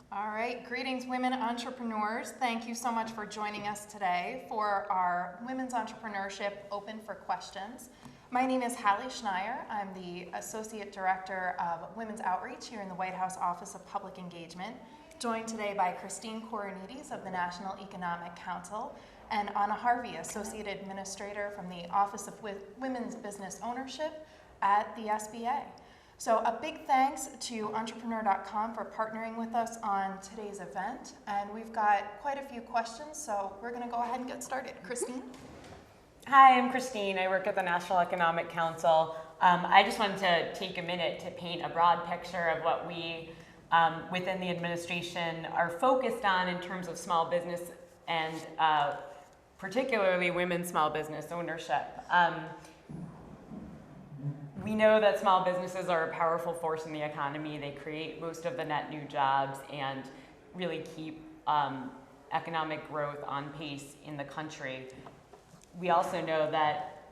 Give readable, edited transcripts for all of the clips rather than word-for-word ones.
All right, greetings women entrepreneurs. Thank you so much for joining us today for our Women's Entrepreneurship Open for Questions. My name is Hallie Schneier. I'm the Associate Director of Women's Outreach here in the White House Office of Public Engagement, joined today by Christine Koronides of the National Economic Council and Anna Harvey, Associate Administrator from the Office of Women's Business Ownership at the SBA. So a big thanks to Entrepreneur.com for partnering with us on today's event. And we've got quite a few questions, so we're going to go ahead and get started. Christine? Hi, I'm Christine. I work at the National Economic Council. I just wanted to take a minute to paint a broad picture of what we within the administration are focused on in terms of small business and particularly women's small business ownership. We know that small businesses are a powerful force in the economy. They create most of the net new jobs and really keep economic growth on pace in the country. We also know that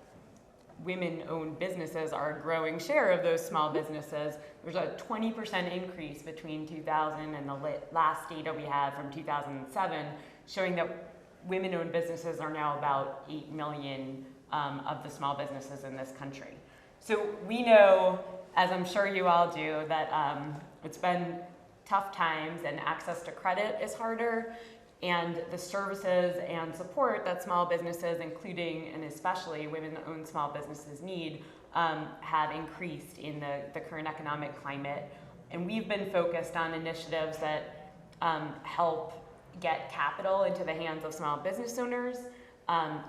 women-owned businesses are a growing share of those small businesses. There's a 20% increase between 2000 and the last data we had from 2007, showing that women-owned businesses are now about 8 million of the small businesses in this country. So we know, as I'm sure you all do, that it's been tough times and access to credit is harder, and the services and support that small businesses, including and especially women-owned small businesses, need have increased in the current economic climate. And we've been focused on initiatives that help get capital into the hands of small business owners,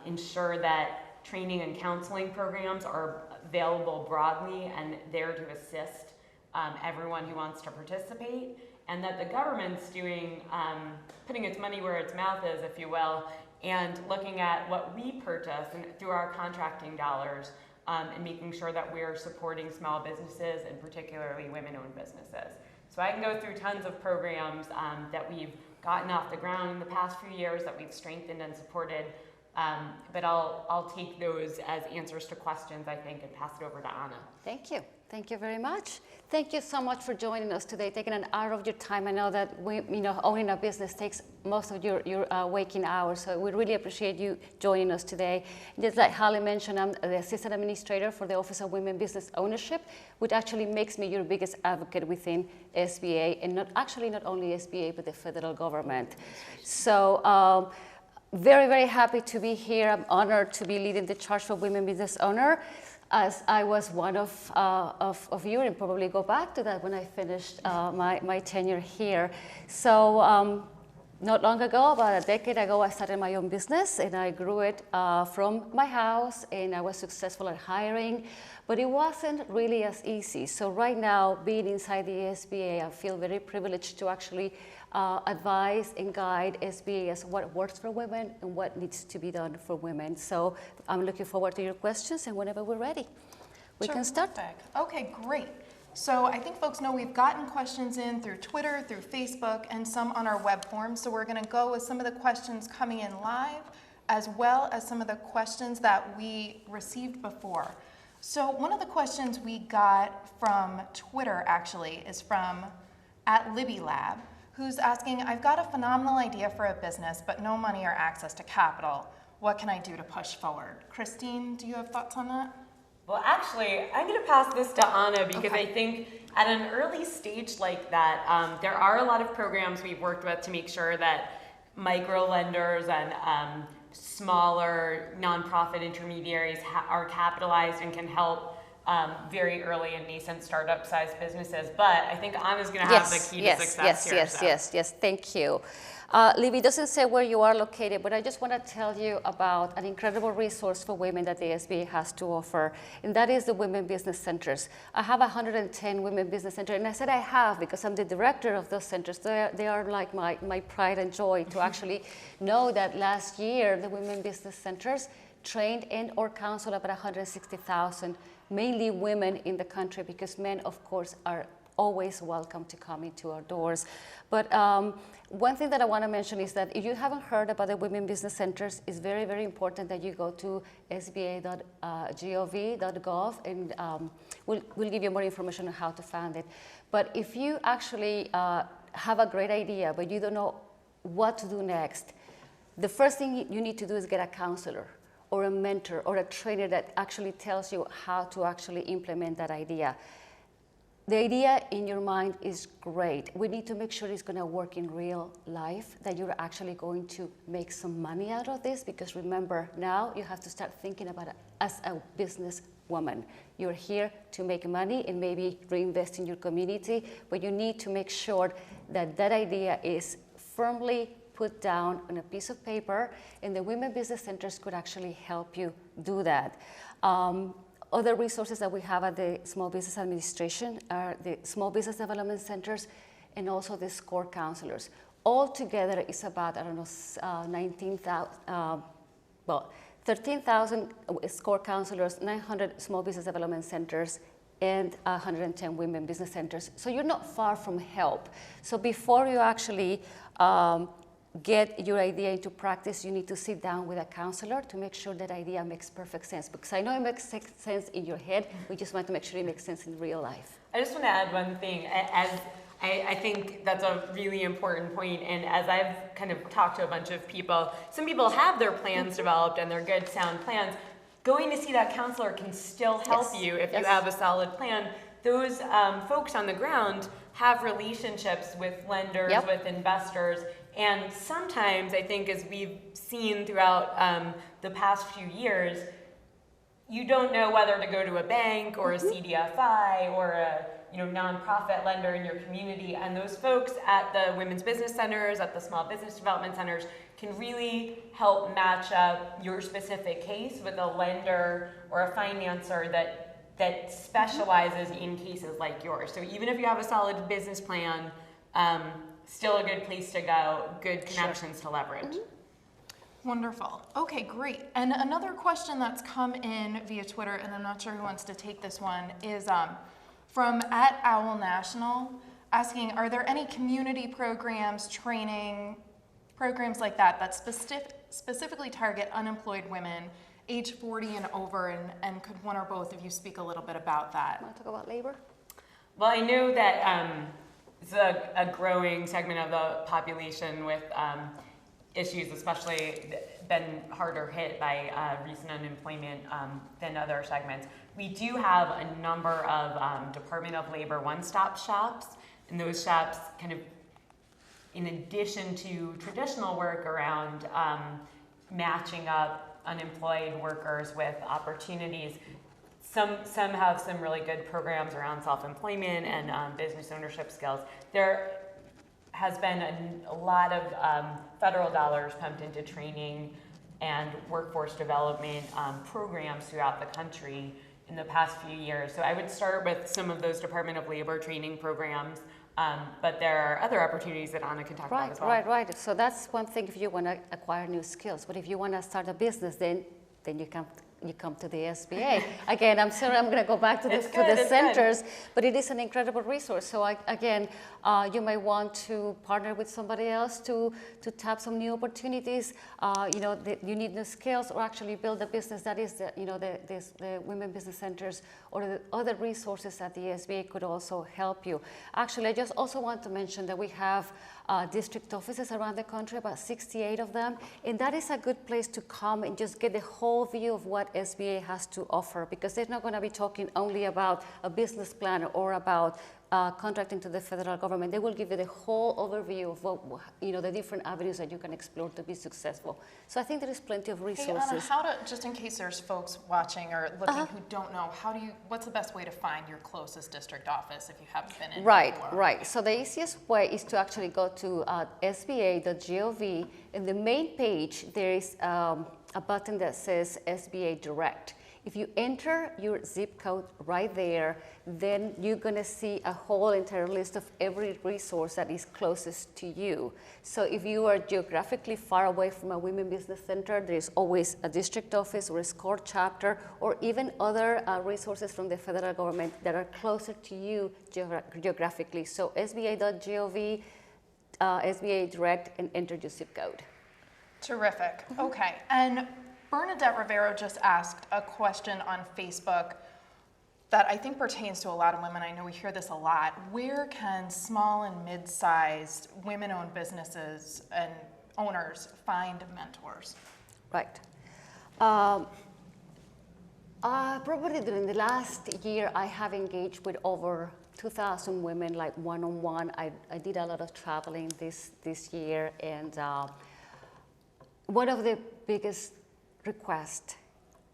ensure that training and counseling programs are available broadly and there to assist everyone who wants to participate, and that the government's doing, putting its money where its mouth is, if you will, and looking at what we purchase and through our contracting dollars and making sure that we're supporting small businesses and particularly women-owned businesses. So I can go through tons of programs that we've gotten off the ground in the past few years that we've strengthened and supported. But I'll take those as answers to questions, I think, and pass it over to Anna. Thank you. Thank you very much. Thank you so much for joining us today, taking an hour of your time. I know that owning a business takes most of your waking hours, so we really appreciate you joining us today. Just like Hallie mentioned, I'm the Assistant Administrator for the Office of Women Business Ownership, which actually makes me your biggest advocate within SBA, and not only SBA, but the federal government. So. Very, very happy to be here. I'm honored to be leading the charge for Women Business Owner, as I was one of you, and probably go back to that when I finished my tenure here. So not long ago, about a decade ago, I started my own business, and I grew it from my house, and I was successful at hiring, but it wasn't really as easy. So right now, being inside the SBA, I feel very privileged to actually advise and guide SBA as what works for women and what needs to be done for women. So I'm looking forward to your questions, and whenever we're ready, we can start. Terrific. Okay, great. So I think folks know we've gotten questions in through Twitter, through Facebook, and some on our web form. So we're going to go with some of the questions coming in live, as well as some of the questions that we received before. So one of the questions we got from Twitter, actually, is from @LibbyLab, who's asking, I've got a phenomenal idea for a business, but no money or access to capital. What can I do to push forward? Christine, do you have thoughts on that? Well, actually, I'm going to pass this to Anna because I think at an early stage like that, there are a lot of programs we've worked with to make sure that micro lenders and smaller nonprofit intermediaries are capitalized and can help very early and nascent startup-sized businesses. But I think Anna's going to have the key to success here. Yes. Thank you. Libby doesn't say where you are located, but I just want to tell you about an incredible resource for women that the SBA has to offer, and that is the Women Business Centers. I have 110 Women Business Centers, and I said I have because I'm the director of those centers. They are like my pride and joy to actually know that last year the Women Business Centers trained and or counseled about 160,000 mainly women in the country, because men, of course, are always welcome to come into our doors. But one thing that I want to mention is that if you haven't heard about the Women Business Centers, it's very, very important that you go to sba.gov, and we'll give you more information on how to find it. But if you actually have a great idea, but you don't know what to do next, the first thing you need to do is get a counselor or a mentor or a trainer that actually tells you how to actually implement that idea. The idea in your mind is great. We need to make sure it's going to work in real life, that you're actually going to make some money out of this, because remember, now you have to start thinking about it as a businesswoman. You're here to make money and maybe reinvest in your community, but you need to make sure that that idea is firmly put down on a piece of paper, and the Women Business Centers could actually help you do that. Other resources that we have at the Small Business Administration are the Small Business Development Centers and also the SCORE counselors. All together is about, 13,000 SCORE counselors, 900 Small Business Development Centers, and 110 Women Business Centers. So you're not far from help. So before you actually get your idea into practice, you need to sit down with a counselor to make sure that idea makes perfect sense. Because I know it makes sense in your head, we just want to make sure it makes sense in real life. I just want to add one thing. As I think that's a really important point, and as I've kind of talked to a bunch of people, some people have their plans developed and they're good, sound plans. Going to see that counselor can still help you if you have a solid plan. Those folks on the ground have relationships with lenders, with investors, and sometimes I think, as we've seen throughout the past few years, you don't know whether to go to a bank or a CDFI or a nonprofit lender in your community, and those folks at the Women's Business Centers, at the Small Business Development Centers, can really help match up your specific case with a lender or a financer that specializes in cases like yours. So even if you have a solid business plan, still a good place to go, good connections to leverage. Wonderful. Okay, great. And another question that's come in via Twitter, and I'm not sure who wants to take this one, is from @OwlNational, asking, are there any community programs, training, programs like that specifically target unemployed women age 40 and over, and could one or both of you speak a little bit about that? Want to talk about labor? Well, I know that it's a growing segment of the population with issues, especially been harder hit by recent unemployment than other segments. We do have a number of Department of Labor one-stop shops, and those shops kind of, in addition to traditional work around matching up unemployed workers with opportunities, some have some really good programs around self-employment and business ownership skills. There has been a lot of federal dollars pumped into training and workforce development programs throughout the country in the past few years. So I would start with some of those Department of Labor training programs, but there are other opportunities that Anna can talk about as well. Right. So that's one thing if you want to acquire new skills. But if you want to start a business, then you come to the SBA. Again, I'm sorry, I'm going to go back to the centers, but it is an incredible resource. So you might want to partner with somebody else to tap some new opportunities. You need new skills, or actually build a business that is the Women Business Centers or the other resources at the SBA could also help you. Actually, I just also want to mention that we have district offices around the country, about 68 of them, and that is a good place to come and just get the whole view of what SBA has to offer, because they're not going to be talking only about a business plan or about contracting to the federal government. They will give you the whole overview of what, the different avenues that you can explore to be successful. So I think there is plenty of resources. Hey, Anna, just in case there's folks watching or looking who don't know, what's the best way to find your closest district office if you haven't been in before? Right. So the easiest way is to actually go to sba.gov. In the main page, there is a button that says SBA Direct. If you enter your zip code right there, then you're going to see a whole entire list of every resource that is closest to you. So if you are geographically far away from a Women Business Center, there is always a district office or a SCORE chapter, or even other resources from the federal government that are closer to you geographically. So sba.gov, SBA Direct, and enter your zip code. Terrific. Okay. And Bernadette Rivero just asked a question on Facebook. that I think pertains to a lot of women. I know we hear this a lot. Where can small and mid-sized women-owned businesses and owners find mentors? Right. Probably during the last year, I have engaged with over 2,000 women, like one-on-one. I did a lot of traveling this year, and one of the biggest requests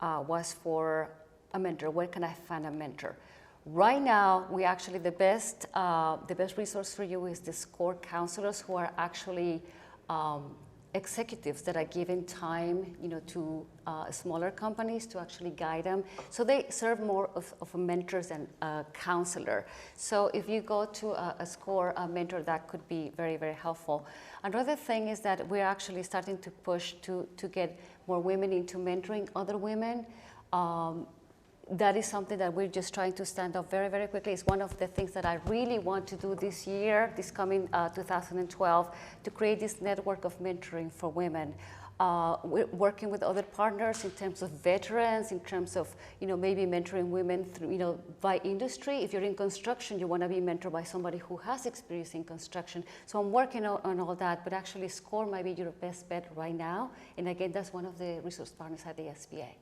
was for a mentor. Where can I find a mentor? Right now, we actually, the best resource for you is the SCORE counselors, who are actually executives that are given time, to smaller companies to actually guide them. So they serve more of a mentors and a counselor. So if you go to a SCORE mentor, that could be very, very helpful. Another thing is that we're actually starting to push to get more women into mentoring other women. That is something that we're just trying to stand up very, very quickly. It's one of the things that I really want to do this year, this coming 2012, to create this network of mentoring for women. We're working with other partners in terms of veterans, in terms of, maybe mentoring women through, by industry. If you're in construction, you want to be mentored by somebody who has experience in construction. So I'm working on all that, but actually SCORE might be your best bet right now. And again, that's one of the resource partners at the SBA.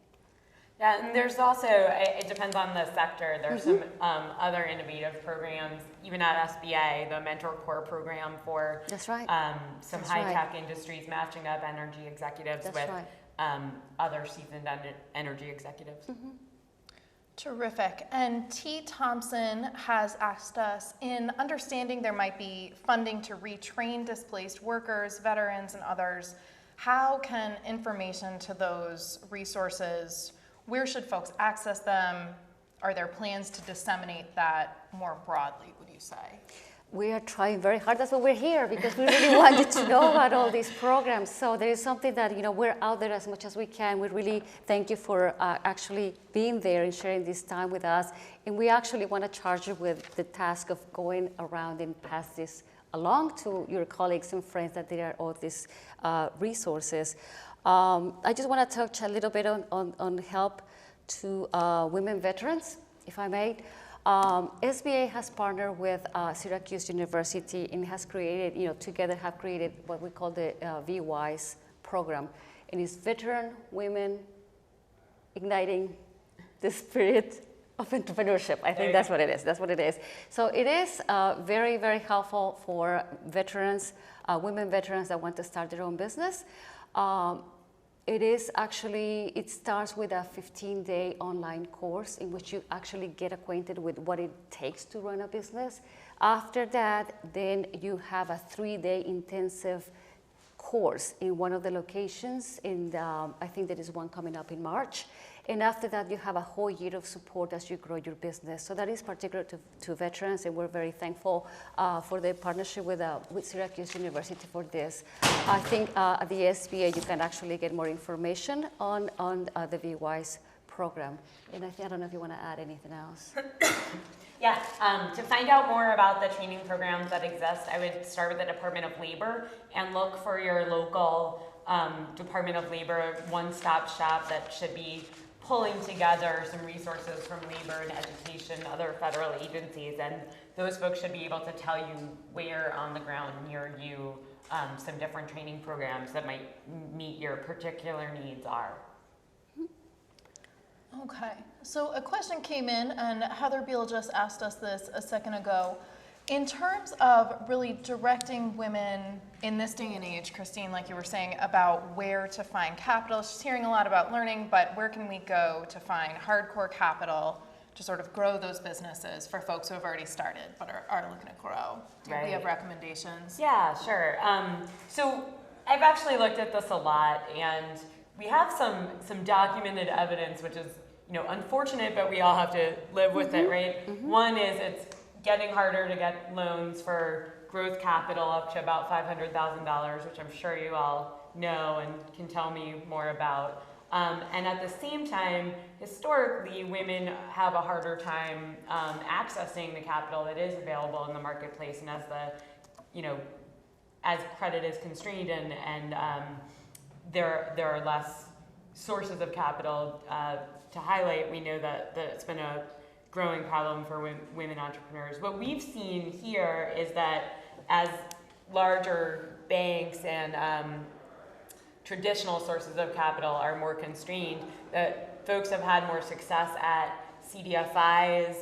Yeah, and there's also, it depends on the sector, there's some other innovative programs, even at SBA, the Mentor Core program for That's right. Some That's high-tech industries, matching up energy executives That's with right. Other seasoned energy executives. Terrific. And T. Thompson has asked us, in understanding there might be funding to retrain displaced workers, veterans, and others, how can information to those resources, where should folks access them? Are there plans to disseminate that more broadly, would you say? We are trying very hard. That's why we're here, because we really wanted to know about all these programs. So there is something that, we're out there as much as we can. We really thank you for actually being there and sharing this time with us. And we actually want to charge you with the task of going around and pass this along to your colleagues and friends, that there are all these resources. I just want to touch a little bit on help to women veterans, if I may. SBA has partnered with Syracuse University and has created, together have created what we call the VWISE program. And it's Veteran Women Igniting the Spirit of Entrepreneurship. I think that's what it is. That's what it is. So it is very, very helpful for veterans, women veterans that want to start their own business. It starts with a 15-day online course in which you actually get acquainted with what it takes to run a business. After that, then you have a 3-day intensive course in one of the locations, and I think there is one coming up in March. And after that, you have a whole year of support as you grow your business. So that is particular to veterans, and we're very thankful for the partnership with Syracuse University for this. I think at the SBA, you can actually get more information on the VWISE program. And I don't know if you want to add anything else. Yeah, to find out more about the training programs that exist, I would start with the Department of Labor and look for your local Department of Labor one-stop shop that should be pulling together some resources from labor and education, other federal agencies, and those folks should be able to tell you where on the ground near you some different training programs that might meet your particular needs are. Okay, so a question came in, and Heather Beal just asked us this a second ago. In terms of really directing women in this day and age, Christine, like you were saying, about where to find capital, she's hearing a lot about learning, but where can we go to find hardcore capital to sort of grow those businesses for folks who have already started but are looking to grow? Do we have recommendations? Yeah, sure. So I've actually looked at this a lot, and we have some documented evidence, which is unfortunate, but we all have to live with it, right? One is it's getting harder to get loans for growth capital up to about $500,000, which I'm sure you all know and can tell me more about. And at the same time, historically, women have a harder time accessing the capital that is available in the marketplace, and as credit is constrained and there are less sources of capital to highlight, we know that it's been a growing problem for women entrepreneurs. What we've seen here is that as larger banks and traditional sources of capital are more constrained, that folks have had more success at CDFIs,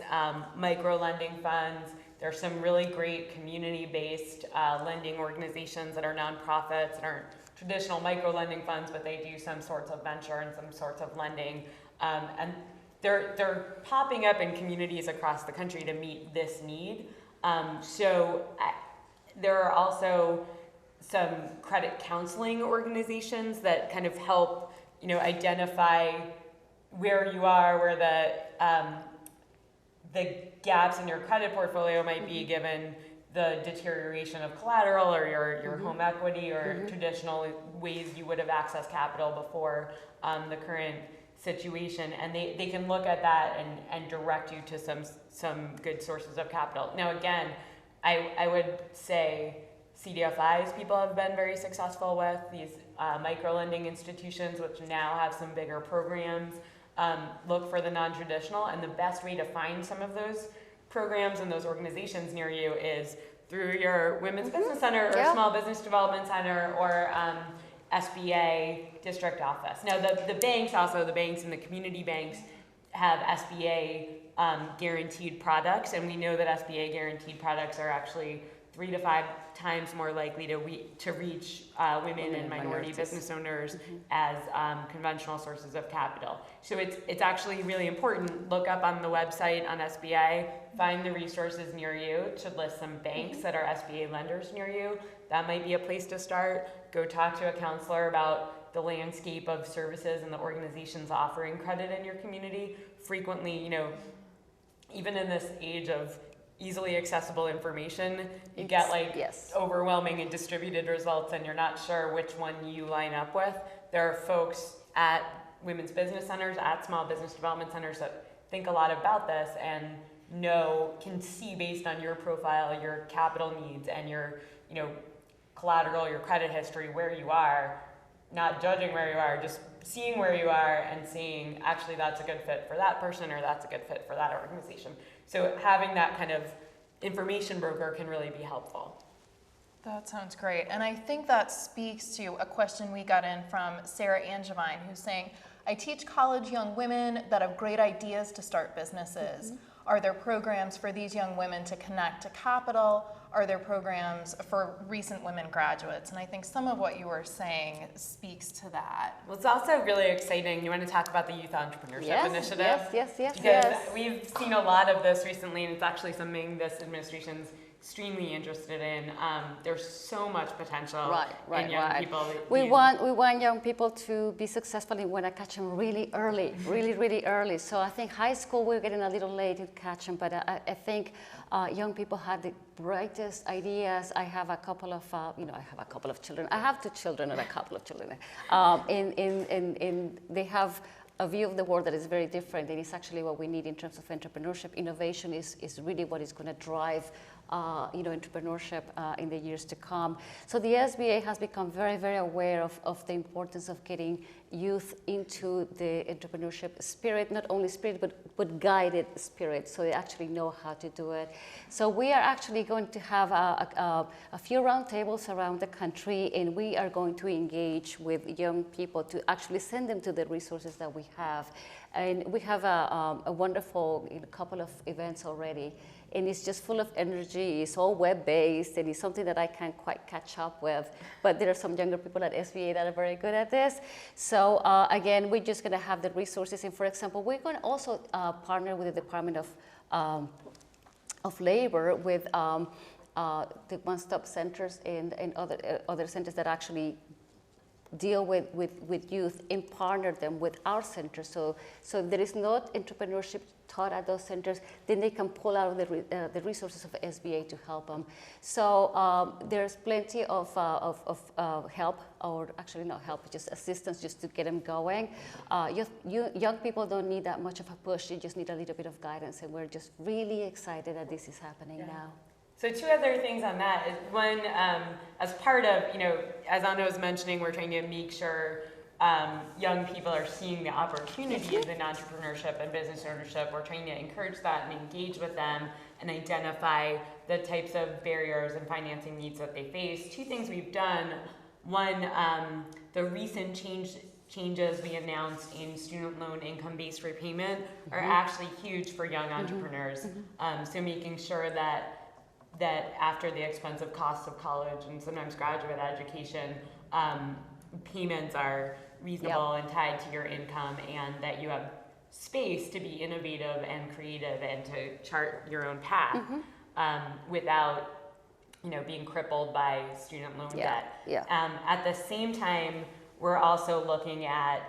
micro-lending funds. There are some really great community-based lending organizations that are nonprofits and aren't traditional micro-lending funds, but they do some sorts of venture and some sorts of lending. And they're popping up in communities across the country to meet this need. There are also some credit counseling organizations that kind of help, identify where you are, where the gaps in your credit portfolio might be given the deterioration of collateral or your home equity or traditional ways you would have accessed capital before the current situation, and they can look at that and direct you to some good sources of capital. Now again, I would say CDFIs people have been very successful with, these micro-lending institutions which now have some bigger programs. Look for the non-traditional, and the best way to find some of those programs and those organizations near you is through your Women's Business Center or Small Business Development Center or SBA district office. Now the banks and the community banks have SBA guaranteed products, and we know that SBA guaranteed products are actually 3 to 5 times more likely to reach women and minority business owners as conventional sources of capital. So it's actually really important. Look up on the website on SBA, find the resources near you. It should list some banks that are SBA lenders near you. That might be a place to start. Go talk to a counselor about the landscape of services and the organizations offering credit in your community. Frequently, even in this age of easily accessible information, you get overwhelming and distributed results and you're not sure which one you line up with. There are folks at women's business centers, at small business development centers that think a lot about this and can see based on your profile, your capital needs and your collateral, your credit history, where you are, not judging where you are, just seeing where you are and seeing actually that's a good fit for that person or that's a good fit for that organization. So having that kind of information broker can really be helpful. That sounds great. And I think that speaks to a question we got in from Sarah Angevine, who's saying, I teach college young women that have great ideas to start businesses. Are there programs for these young women to connect to capital? Are there programs for recent women graduates? And I think some of what you were saying speaks to that. Well, it's also really exciting. You want to talk about the Youth Entrepreneurship Initiative? Yes. We've seen a lot of this recently, and it's actually something this administration's extremely interested in. There's so much potential in young people. We want young people to be successful. We want to catch them really early, really early. So I think high school we're getting a little late to catch them, but I think young people have the brightest ideas. I have a couple of children. I have 2 children and a couple of children, and they have a view of the world that is very different, and it's actually what we need in terms of entrepreneurship. Innovation is really what is going to drive entrepreneurship in the years to come. So the SBA has become very, very aware of the importance of getting youth into the entrepreneurship spirit, not only spirit, but guided spirit, so they actually know how to do it. So we are actually going to have a few roundtables around the country, and we are going to engage with young people to actually send them to the resources that we have. And we have a wonderful couple of events already. And it's just full of energy. It's all web-based, and it's something that I can't quite catch up with. But there are some younger people at SBA that are very good at this. So again, we're just going to have the resources. And for example, we're going to also partner with the Department of Labor with the one-stop centers and other centers that actually deal with youth and partner them with our centers. So if there is not entrepreneurship taught at those centers, then they can pull out the resources of SBA to help them. So there's plenty of help, or actually not help, just assistance just to get them going. Young people don't need that much of a push. You just need a little bit of guidance, and we're just really excited that this is happening now. So 2 other things on that is one, as part of, as Anna was mentioning, we're trying to make sure young people are seeing the opportunities in entrepreneurship and business ownership, we're trying to encourage that and engage with them and identify the types of barriers and financing needs that they face. Two things we've done. One, the recent changes we announced in student loan income-based repayment are actually huge for young entrepreneurs. So making sure that after the expensive costs of college and sometimes graduate education, payments are reasonable and tied to your income, and that you have space to be innovative and creative and to chart your own path without being crippled by student loan debt. At the same time, we're also looking at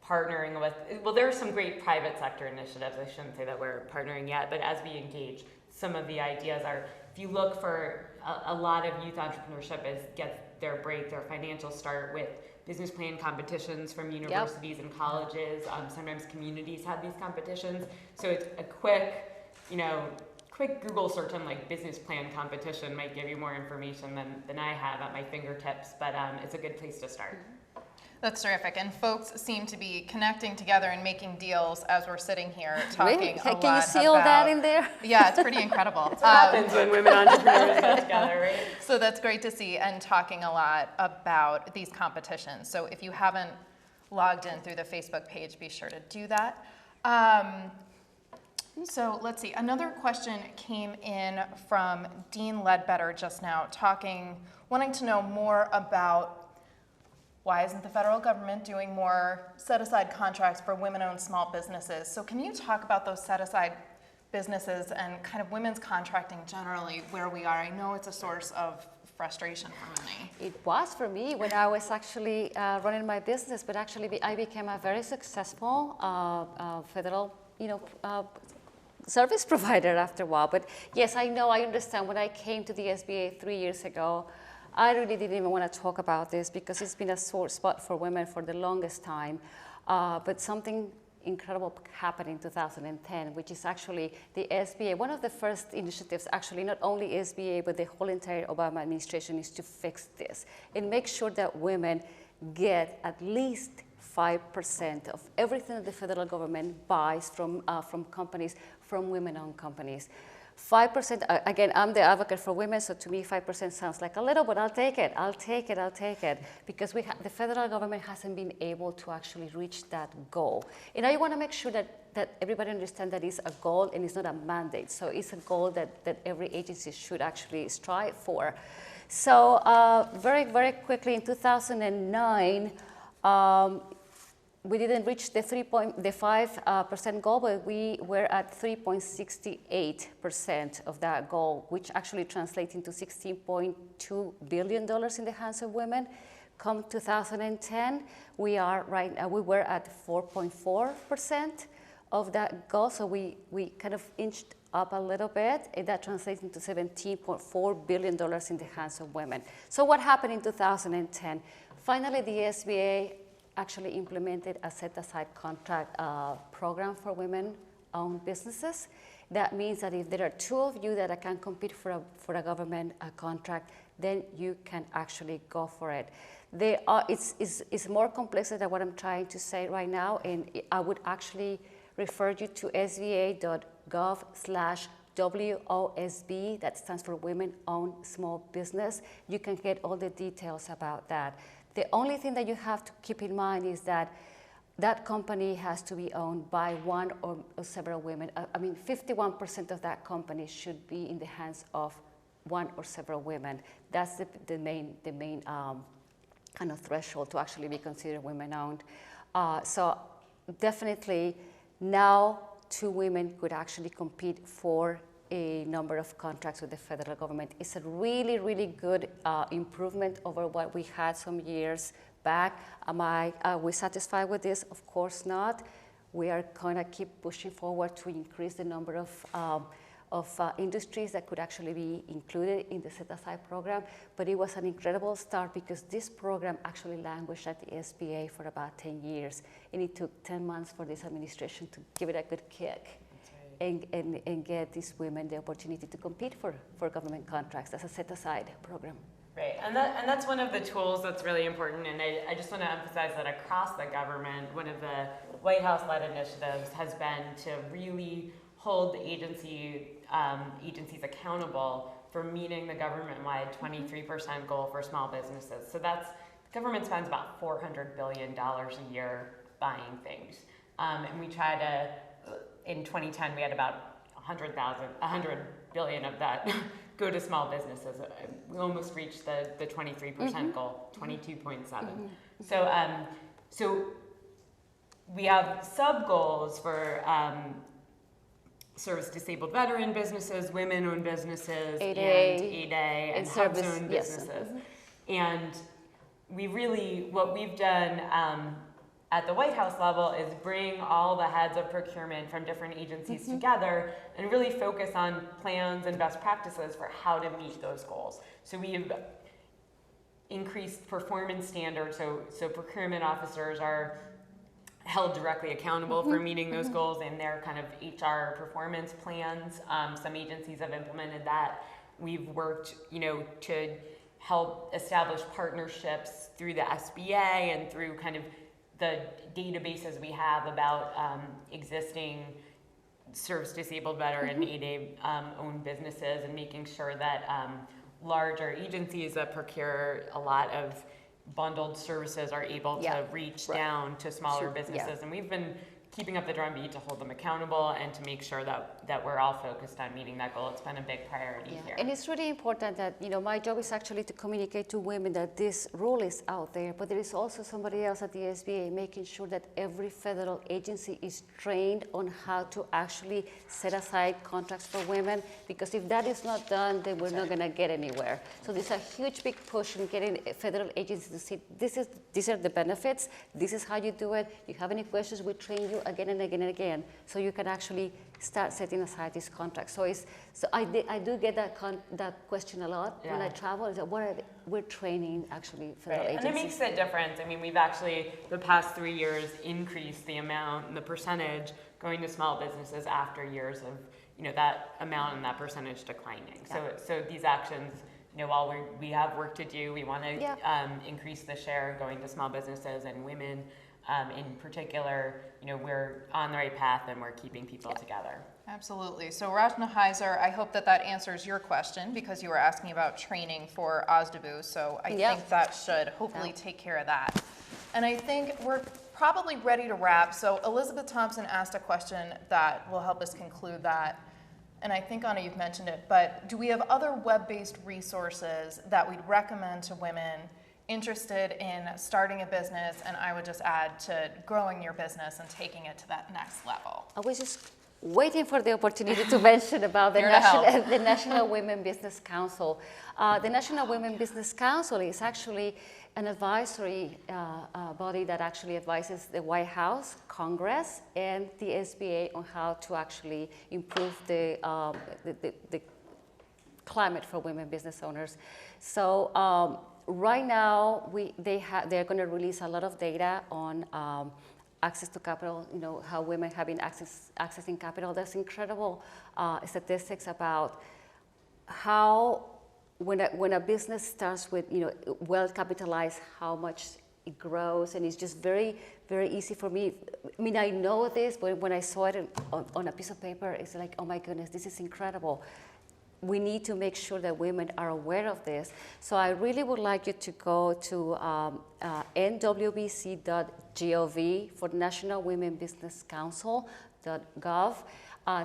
partnering with, there are some great private sector initiatives. I shouldn't say that we're partnering yet, but as we engage, some of the ideas are, if you look for a lot of youth entrepreneurship gets their break, their financial start with business plan competitions from universities and colleges. Sometimes communities have these competitions. So it's a quick Google search on like business plan competition might give you more information than I have at my fingertips, but it's a good place to start. That's terrific. And folks seem to be connecting together and making deals as we're sitting here talking really? a lot about... Can you see all that in there? Yeah, it's pretty incredible. That's what happens when women entrepreneurs get together, right? So that's great to see, and talking a lot about these competitions. So if you haven't logged in through the Facebook page, be sure to do that. So let's see, another question came in from Dean Ledbetter just now, wanting to know more about why isn't the federal government doing more set-aside contracts for women-owned small businesses? So can you talk about those set-aside businesses and kind of women's contracting generally, where we are? I know it's a source of frustration for many. It was for me when I was actually running my business, but actually I became a very successful federal, service provider after a while. But yes, I understand. When I came to the SBA 3 years ago, I really didn't even want to talk about this because it's been a sore spot for women for the longest time. But something incredible happened in 2010, which is actually the SBA. One of the first initiatives, actually, not only SBA, but the whole entire Obama administration, is to fix this and make sure that women get at least 5% of everything that the federal government buys from companies, from women-owned companies. 5%, again, I'm the advocate for women, so to me 5% sounds like a little, but I'll take it, because the federal government hasn't been able to actually reach that goal. And I want to make sure that everybody understands that it's a goal and it's not a mandate. So it's a goal that every agency should actually strive for. So very, very quickly in 2009, we didn't reach the 5% goal, but we were at 3.68% of that goal, which actually translates into $16.2 billion in the hands of women. Come 2010, we were at 4.4% of that goal, so we kind of inched up a little bit, and that translates into $17.4 billion in the hands of women. So what happened in 2010? Finally, the SBA actually implemented a set-aside contract program for women-owned businesses. That means that if there are two of you that can compete for a government contract, then you can actually go for it. It's more complex than what I'm trying to say right now, and I would actually refer you to sba.gov/WOSB, that stands for Women-Owned Small Business. You can get all the details about that. The only thing that you have to keep in mind is that that company has to be owned by one or several women. 51% of that company should be in the hands of one or several women. That's the main kind of threshold to actually be considered women-owned. So definitely now 2 women could actually compete for a number of contracts with the federal government. It's a really, really good improvement over what we had some years back. Are we satisfied with this? Of course not. We are going to keep pushing forward to increase the number of industries that could actually be included in the set-aside program. But it was an incredible start because this program actually languished at the SBA for about 10 years. And it took 10 months for this administration to give it a good kick. And get these women the opportunity to compete for government contracts as a set-aside program. Right, and that's one of the tools that's really important, and I just want to emphasize that across the government, one of the White House-led initiatives has been to really hold the agencies accountable for meeting the government-wide 23% goal for small businesses. So the government spends about $400 billion a year buying things, and we try to, in 2010, we had about 100 billion of that go to small businesses. We almost reached the 23% goal, 22.7. So we have sub-goals for service-disabled veteran businesses, women-owned businesses, 8A and hubs-owned businesses. And what we've done at the White House level is bring all the heads of procurement from different agencies together and really focus on plans and best practices for how to meet those goals. So we've increased performance standards, so procurement officers are held directly accountable for meeting those goals in their kind of HR performance plans. Some agencies have implemented that. We've worked, to help establish partnerships through the SBA and through kind of the databases we have about existing service-disabled veteran 8A owned businesses, and making sure that larger agencies that procure a lot of bundled services are able to reach down to smaller businesses. And we've been keeping up the drumbeat to hold them accountable and to make sure that we're all focused on meeting that goal. It's been a big priority here. And it's really important that, my job is actually to communicate to women that this rule is out there, but there is also somebody else at the SBA making sure that every federal agency is trained on how to actually set aside contracts for women, because if that is not done, then we're not going to get anywhere. So there's a huge big push in getting federal agencies to see these are the benefits, this is how you do it. You have any questions, we train you again and again and again, so you can actually start setting aside these contracts. So I do get that question a lot when I travel. Is that we're training actually federal agencies. And it makes a difference. I mean, we've actually the past 3 years increased the amount and the percentage going to small businesses after years of that amount and that percentage declining. So these actions, while we have work to do, we want to increase the share going to small businesses and women. In particular, we're on the right path and we're keeping people together. Absolutely. So Rajna Heiser, I hope that answers your question, because you were asking about training for OSDBU. So I think that should hopefully take care of that. And I think we're probably ready to wrap. So Elizabeth Thompson asked a question that will help us conclude that. And I think, Anna, you've mentioned it, but do we have other web-based resources that we'd recommend to women interested in starting a business, and I would just add to growing your business and taking it to that next level? I was just waiting for the opportunity to mention about the National Women Business Council. The National Women Business Council is actually an advisory body that actually advises the White House, Congress, and the SBA on how to actually improve the climate for women business owners. So right now, they're going to release a lot of data on access to capital, how women have been accessing capital. There's incredible statistics about how when a business starts with, well capitalized, how much it grows, and it's just very, very easy for me. I mean, I know this, but when I saw it on a piece of paper, it's like, oh my goodness, this is incredible. We need to make sure that women are aware of this. So I really would like you to go to nwbc.gov for National Women Business Council.gov.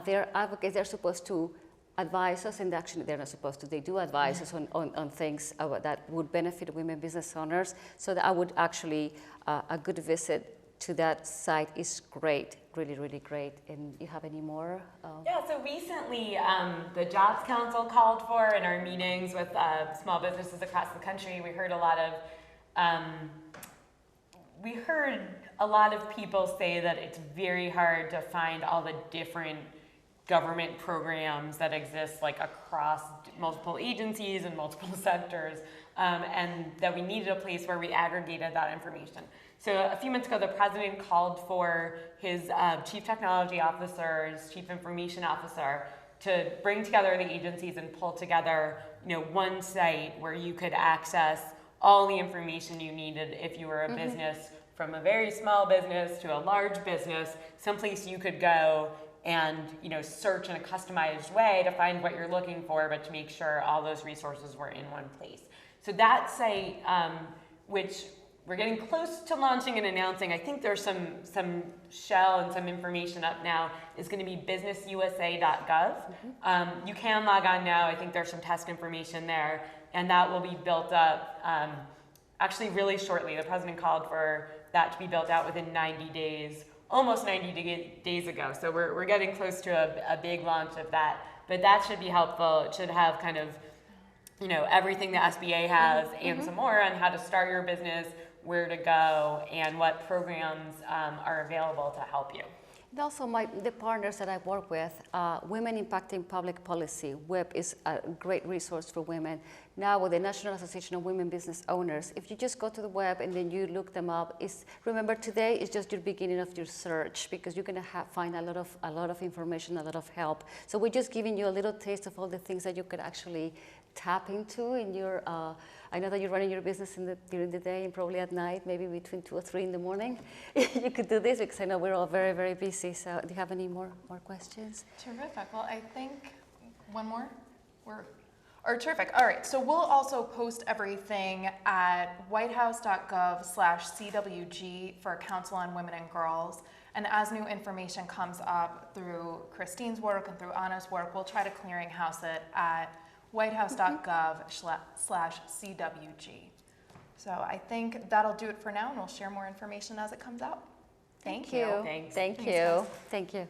They're advocates. They're supposed to advise us, and actually they're not supposed to. They do advise us on things that would benefit women business owners. So that I would actually, a good visit to that site is great, really, really great. And you have any more? So recently the Jobs Council called for, in our meetings with small businesses across the country, we heard a lot of people say that it's very hard to find all the different government programs that exist across multiple agencies and multiple sectors, and that we needed a place where we aggregated that information. So a few months ago, the president called for his chief technology officer, his chief information officer, to bring together the agencies and pull together, one site where you could access all the information you needed if you were a business, from a very small business to a large business, someplace you could go and search in a customized way to find what you're looking for, but to make sure all those resources were in one place. So that site, which we're getting close to launching and announcing, I think there's some shell and some information up now, is going to be businessusa.gov. You can log on now. I think there's some test information there, and that will be built up actually really shortly. The president called for that to be built out within 90 days, almost 90 days ago. So we're getting close to a big launch of that. But that should be helpful. It should have kind of, everything the SBA has and some more on how to start your business, where to go, and what programs are available to help you. And also the partners that I work with, Women Impacting Public Policy, WIP is a great resource for women. Now with the National Association of Women Business Owners, if you just go to the web and then you look them up, remember today is just your beginning of your search, because you're going to find a lot of information, a lot of help. So we're just giving you a little taste of all the things that you could actually tap into in your, I know that you're running your business during the day and probably at night, maybe between 2 or 3 in the morning. You could do this, because I know we're all very, very busy. So do you have any more questions? Terrific. Well, I think one more. Terrific. All right. So we'll also post everything at whitehouse.gov/CWG for Council on Women and Girls. And as new information comes up through Christine's work and through Anna's work, we'll try to clearinghouse it at whitehouse.gov/CWG. So I think that'll do it for now, and we'll share more information as it comes out. Thank you. Thank you. Thank you.